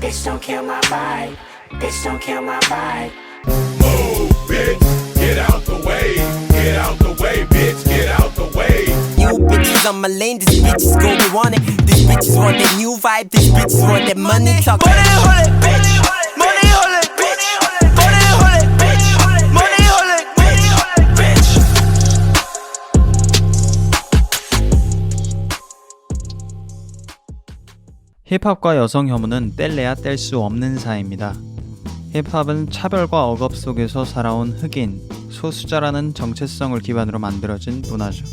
Bitch, don't kill my vibe. Bitch, don't kill my vibe. Move, bitch, get out the way. Get out the way, bitch, get out the way. You bitches on my lane, these bitches go they want it. These bitches want that new vibe, these bitches want that money talk. Money hold it, bitch. Money hold it, bitch. Money hold it, bitch. Money hold it, bitch. 힙합과 여성 혐오는 뗄래야 뗄 수 없는 사이입니다. 힙합은 차별과 억압 속에서 살아온 흑인, 소수자라는 정체성을 기반으로 만들어진 문화죠.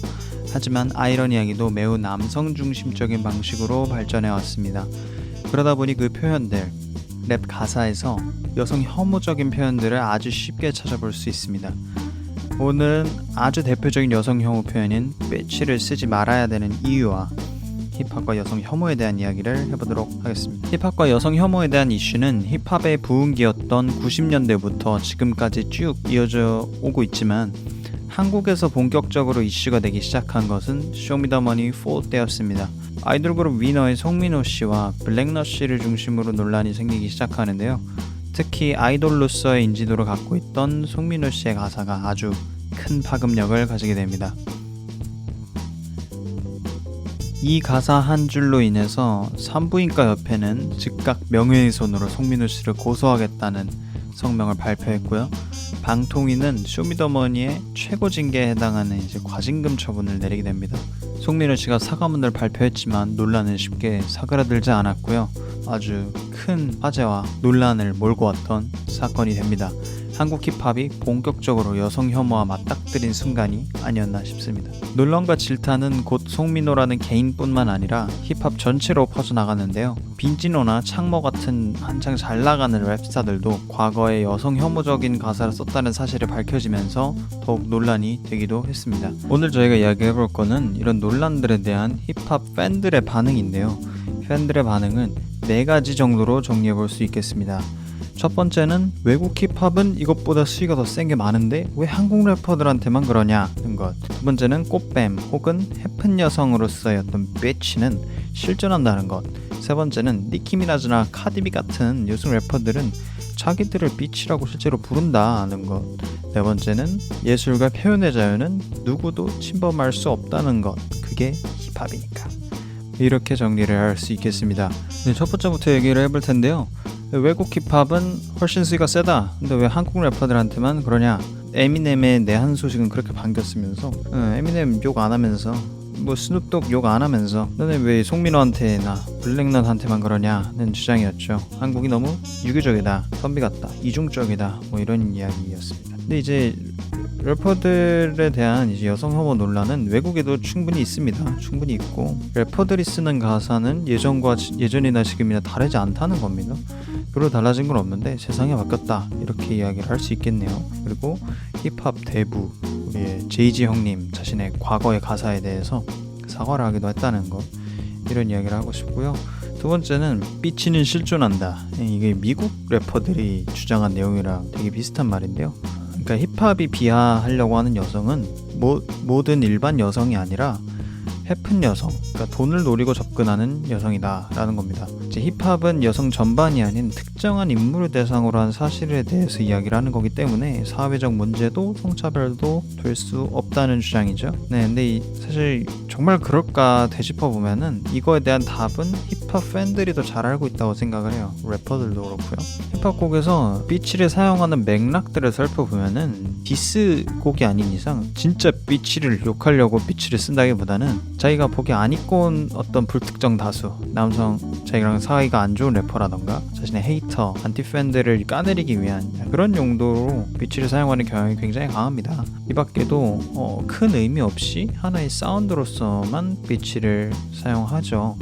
하지만 아이러니하게도 매우 남성 중심적인 방식으로 발전해 왔습니다. 그러다 보니 그 표현들, 랩 가사에서 여성 혐오적인 표현들을 아주 쉽게 찾아볼 수 있습니다. 오늘은 아주 대표적인 여성 혐오 표현인 bitch를 쓰지 말아야 되는 이유와 힙합과 여성 혐오에 대한 이야기를 해보도록 하겠습니다. 힙합과 여성 혐오에 대한 이슈는 힙합의 부흥기였던 90년대부터 지금까지 쭉 이어져 오고 있지만 한국에서 본격적으로 이슈가 되기 시작한 것은 쇼미더머니 4 때였습니다. 아이돌 그룹 위너의 송민호 씨와 블랙넛 씨를 중심으로 논란이 생기기 시작하는데요. 특히 아이돌로서의 인지도를 갖고 있던 송민호 씨의 가사가 아주 큰 파급력을 가지게 됩니다. 이 가사 한 줄로 인해서 산부인과 협회는 즉각 명예훼손으로 송민호 씨를 고소하겠다는 성명을 발표했고요. 방통위는 쇼미더머니의 최고 징계에 해당하는 과징금 처분을 내리게 됩니다. 송민호 씨가 사과문을 발표했지만 논란은 쉽게 사그라들지 않았고요. 아주 큰 화제와 논란을 몰고 왔던 사건이 됩니다. 한국 힙합이 본격적으로 여성 혐오와 맞닥뜨린 순간이 아니었나 싶습니다. 논란과 질타는 곧 송민호라는 개인뿐만 아니라 힙합 전체로 퍼져나가는데요. 빈지노나 창모 같은 한창 잘 나가는 랩스타들도 과거에 여성 혐오적인 가사를 썼다는 사실이 밝혀지면서 더욱 논란이 되기도 했습니다. 오늘 저희가 이야기해볼 거는 이런 논란들에 대한 힙합 팬들의 반응인데요. 팬들의 반응은 4가지 정도로 정리해볼 수 있겠습니다. 첫 번째는 외국 힙합은 이것보다 수위가 더 센 게 많은데 왜 한국 래퍼들한테만 그러냐는 것. 두 번째는 꽃뱀 혹은 해픈 여성으로서의 어떤 bitch는 실존한다는 것. 세 번째는 니키 미나즈나 카디비 같은 여성 래퍼들은 자기들을 bitch라고 실제로 부른다는 것. 네 번째는 예술과 표현의 자유는 누구도 침범할 수 없다는 것. 그게 힙합이니까. 이렇게 정리를 할 수 있겠습니다. 첫 번째부터 얘기를 해볼 텐데요. 외국 힙합은 훨씬 수위가 세다. 근데 왜 한국 래퍼들한테만 그러냐? 에미넴의 내한 소식은 그렇게 반겼으면서 에미넴 욕 안 하면서 스눕독 욕 안 하면서 너네 왜 송민호한테나 블랙넛한테만 그러냐는 주장이었죠. 한국이 너무 유교적이다, 선비 같다, 이중적이다 이런 이야기였습니다. 근데 이제 래퍼들에 대한 이제 여성 혐오 논란은 외국에도 충분히 있습니다. 충분히 있고 래퍼들이 쓰는 가사는 예전이나 지금이나 다르지 않다는 겁니다. 별로 달라진 건 없는데 세상이 바뀌었다 이렇게 이야기를 할 수 있겠네요. 그리고 힙합 대부 우리의 제이지 형님 자신의 과거의 가사에 대해서 사과를 하기도 했다는 거, 이런 이야기를 하고 싶고요. 두 번째는 삐치는 실존한다. 이게 미국 래퍼들이 주장한 내용이랑 되게 비슷한 말인데요. 그러니까 힙합이 비하하려고 하는 여성은 모든 일반 여성이 아니라 해픈 여성, 그러니까 돈을 노리고 접근하는 여성이다 라는 겁니다. 이제 힙합은 여성 전반이 아닌 특정한 인물을 대상으로 한 사실에 대해서 이야기를 하는 거기 때문에 사회적 문제도 성차별도 될 수 없다는 주장이죠. 네, 근데 사실 정말 그럴까 되짚어보면은 이거에 대한 답은 힙합 팬들이 더 잘 알고 있다고 생각을 해요. 래퍼들도 그렇고요. 힙합곡에서 비치를 사용하는 맥락들을 살펴보면은 디스 곡이 아닌 이상 진짜 비치를 욕하려고 비치를 쓴다기보다는 자기가 보기 안 입고 온 어떤 불특정 다수, 남성, 자기랑 사이가 안 좋은 래퍼라던가 자신의 헤이터, 안티팬들을 까내리기 위한 그런 용도로 비치를 사용하는 경향이 굉장히 강합니다. 이 밖에도 큰 의미 없이 하나의 사운드로서만 비치를 사용하죠.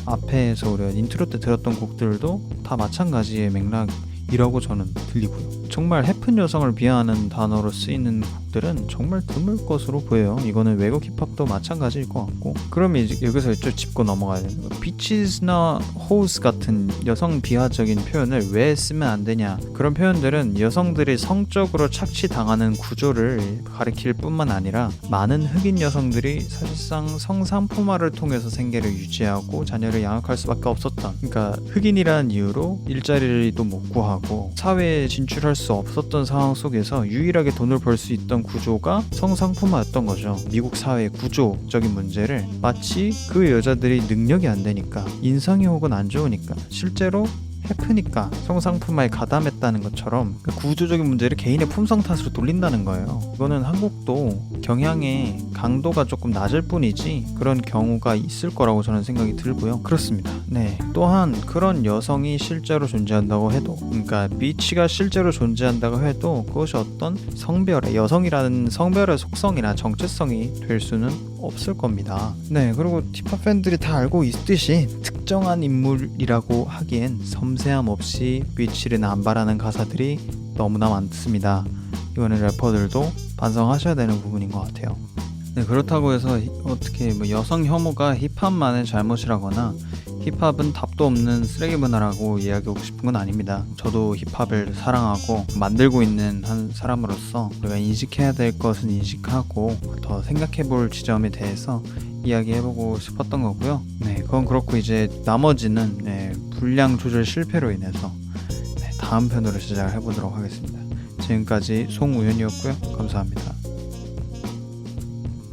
앞에서 우리가 인트로 때 들었던 곡들도 다 마찬가지의 맥락이라고 저는 들리고요. 정말 해픈 여성을 비하하는 단어로 쓰이는 곡들은 정말 드물 것으로 보여요. 이거는 외국 힙합도 마찬가지일 것 같고. 그럼 이제 여기서 좀 짚고 넘어가야 되는 거. bitches나 hoes 같은 여성 비하적인 표현을 왜 쓰면 안 되냐. 그런 표현들은 여성들이 성적으로 착취당하는 구조를 가리킬 뿐만 아니라 많은 흑인 여성들이 사실상 성상품화를 통해서 생계를 유지하고 자녀를 양육할 수밖에 없었던, 그러니까 흑인이라는 이유로 일자리도 못 구하고 사회에 진출할 수 없었던 상황 속에서 유일하게 돈을 벌 수 있던 구조가 성상품화였던 거죠. 미국 사회의 구조적인 문제를 마치 그 여자들이 능력이 안 되니까, 인성이 혹은 안 좋으니까, 실제로 해프니까 성상품화에 가담했다는 것처럼 그 구조적인 문제를 개인의 품성 탓으로 돌린다는 거예요. 이거는 한국도 경향의 강도가 조금 낮을 뿐이지 그런 경우가 있을 거라고 저는 생각이 들고요. 그렇습니다. 네. 또한 그런 여성이 실제로 존재한다고 해도, 그러니까 비치가 실제로 존재한다고 해도 그것이 어떤 성별의, 여성이라는 성별의 속성이나 정체성이 될 수는 없을 겁니다. 네. 그리고 힙합 팬들이 다 알고 있듯이 특정한 인물이라고 하기엔 섬세함 없이 비치를 남발하는 가사들이 너무나 많습니다. 이거는 래퍼들도 반성하셔야 되는 부분인 것 같아요. 네, 그렇다고 해서 어떻게 여성 혐오가 힙합만의 잘못이라거나 힙합은 답도 없는 쓰레기 문화라고 이야기하고 싶은 건 아닙니다. 저도 힙합을 사랑하고 만들고 있는 한 사람으로서 우리가 인식해야 될 것은 인식하고 더 생각해볼 지점에 대해서 이야기해보고 싶었던 거고요. 네, 그건 그렇고 이제 나머지는 분량 조절 실패로 인해서 다음 편으로 시작을 해보도록 하겠습니다. 지금까지 송우현이었고요. 감사합니다.